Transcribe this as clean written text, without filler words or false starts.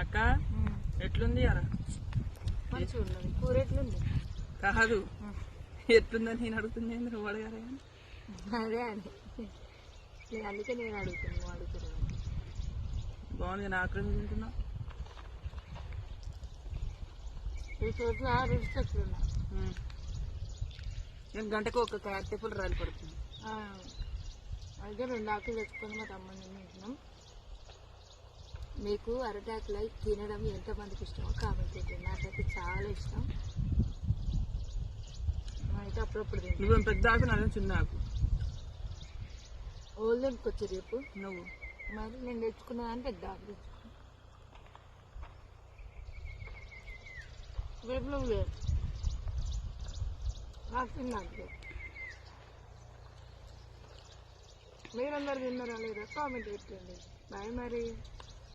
అక్క ఎట్లుంది అలా మంచిగా ఉన్నది. కూర ఎట్లుంది? కాదు ఎట్లుందని నేను అడుగుతుంది నువ్వు అడగాలి. అదే అని అందుకే నేను అడుగుతాను, నువ్వు అడుగుతున్నాను. బాగుంది. నాకు తింటున్నా ఈ చోట్ల రుచి ఎట్లున్నా నేను గంటకు ఒక క్యారెట్ రాలి పడుతుంది. అయితే 2 ఆకులు తెచ్చుకొని మా తమ్ముడిని తింటున్నాం. మీకు అరటాకులు తినడం ఎంతమందికి ఇష్టమో కామెంట్ చేయండి. నాకైతే చాలా ఇష్టం. అయితే అప్పుడప్పుడు తింటాం. నువ్వు పెద్ద ఆకు నాదే చిన్న ఆకు. ఓళ్ళు తెంపుకొచ్చి రేపు నువ్వు మరి నేను తెచ్చుకున్నా అని పెద్ద ఆకు తెచ్చుకున్నా. రేపు నువ్వు లేదు నాకు తిన్నాను. మీరందరూ తిన్నారా లేదా కామెంట్ పెట్టండి. బాయ్ మరి.